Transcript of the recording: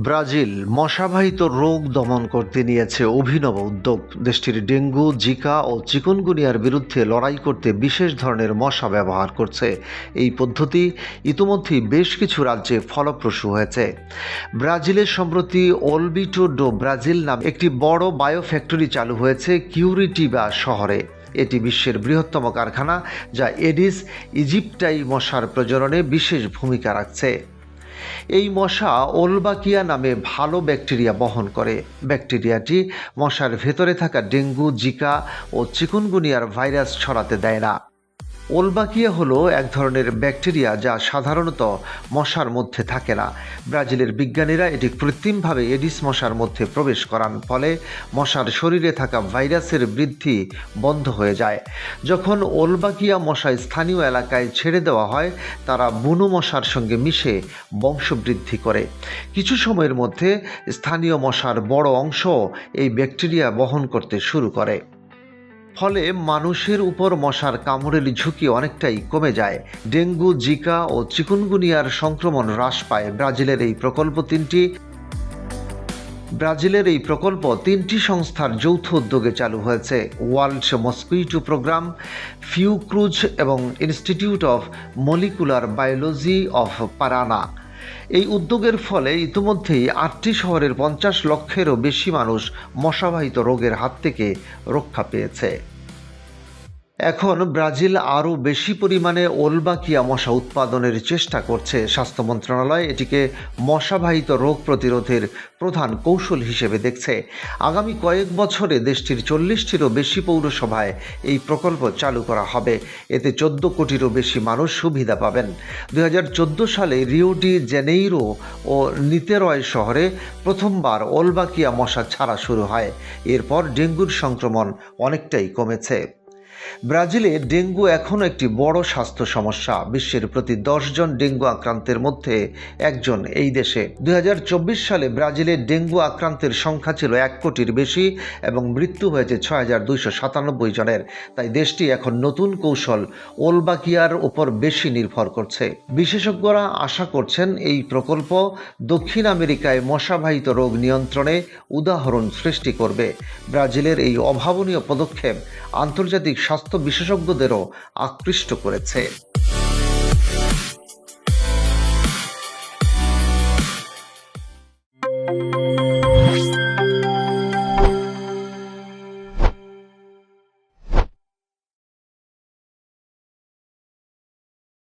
Brazil মশাবাহিত রোগ দমন করতে নিয়েছে অভিনব উদ্যোগ। দেশটির ডেঙ্গু, জিকা ও চিকুনগুনিয়ার বিরুদ্ধে লড়াই করতে বিশেষ ধরনের মশা ব্যবহার করছে। এই পদ্ধতি ইতিমধ্যেই বেশ কিছু রাজ্যে ফলপ্রসূ হয়েছে। ব্রাজিলের সম্প্রতি অলবিটো ডো ব্রাজিল নামে একটি বড় বায়ো ফ্যাক্টরি চালু হয়েছে কিউরিটিবা শহরে। এটি বিশ্বের বৃহত্তম কারখানা, যা এডিস ইজিপ্টাই মশার প্রজননে বিশেষ ভূমিকা রাখছে। এই মশা ওলবাকিয়া নামে ভালো ব্যাকটেরিয়া বহন করে। ব্যাকটেরিয়াটি মশার ভেতরে থাকা ডেঙ্গু, জিকা ও চিকুনগুনিয়ার ভাইরাস ছড়াতে দেয় না। ওলবাকিয়া হলো এক ধরনের ব্যাকটেরিয়া যা সাধারণত মশার মধ্যে থাকে না। ব্রাজিলের বিজ্ঞানীরা এটি কৃত্রিমভাবে এডিস মশার মধ্যে প্রবেশ করান, ফলে মশার শরীরে থাকা ভাইরাসের বৃদ্ধি বন্ধ হয়ে যায়। যখন ওলবাকিয়া মশা স্থানীয় এলাকায় ছেড়ে দেওয়া হয়, তারা বুনো মশার সঙ্গে মিশে বংশবৃদ্ধি করে। কিছু সময়ের মধ্যে স্থানীয় মশার বড় অংশ এই ব্যাকটেরিয়া বহন করতে শুরু করে। ফলে মানুষের উপর মশার কামড়ের ঝুঁকি অনেকটাই কমে যায়। ডেঙ্গু, জিকা ও চিকুনগুনিয়ার সংক্রমণ হ্রাস পায়। ব্রাজিলের এই প্রকল্প তিনটি সংস্থার যৌথ উদ্যোগে চালু হয়েছে: ওয়ার্ল্ড মসকুইটো প্রোগ্রাম, ফিউক্রুজ এবং institute of molecular biology of Parana. এই উদ্যোগের ফলে ইতিমধ্যেই 8টি শহরের 50 লক্ষেরও বেশি মানুষ মশাবাহিত রোগের হাত থেকে রক্ষা পেয়েছে। এখন ব্রাজিল আরও বেশি পরিমাণে ওলবাকিয়া মশা উৎপাদনের চেষ্টা করছে। স্বাস্থ্য মন্ত্রণালয় এটিকে মশাবাহিত রোগ প্রতিরোধের প্রধান কৌশল হিসেবে দেখছে। আগামী কয়েক বছরে দেশটির 40টিরও বেশি পৌরসভায় এই প্রকল্প চালু করা হবে। এতে 14 কোটিরও বেশি মানুষ সুবিধা পাবেন। 2014 সালে রিও ডি জেনেইরো ও নিতেরয় শহরে প্রথমবার ওলবাকিয়া মশা ছাড়া শুরু হয়। এরপর ডেঙ্গুর সংক্রমণ অনেকটাই কমেছে। ব্রাজিলে ডেঙ্গু এখনও একটি বড় স্বাস্থ্য সমস্যা। বিশ্বের প্রতি 10 জন ডেঙ্গু আক্রান্তের মধ্যে একজন এই দেশে। 2024 সালে ব্রাজিলে ডেঙ্গু আক্রান্তের সংখ্যা ছিল 1 কোটির বেশি এবং মৃত্যু হয়েছে 6297 জনের। তাই দেশটি এখন নতুন কৌশল ওলবাকিয়ার উপর বেশি নির্ভর করছে। বিশেষজ্ঞরা আশা করছেন এই প্রকল্প দক্ষিণ আমেরিকায় মশাবাহিত রোগ নিয়ন্ত্রণে উদাহরণ সৃষ্টি করবে। ব্রাজিলের এই অভাবনীয় পদক্ষেপ আন্তর্জাতিক স্বাস্থ্য বিশেষজ্ঞদেরও আকৃষ্ট করেছে।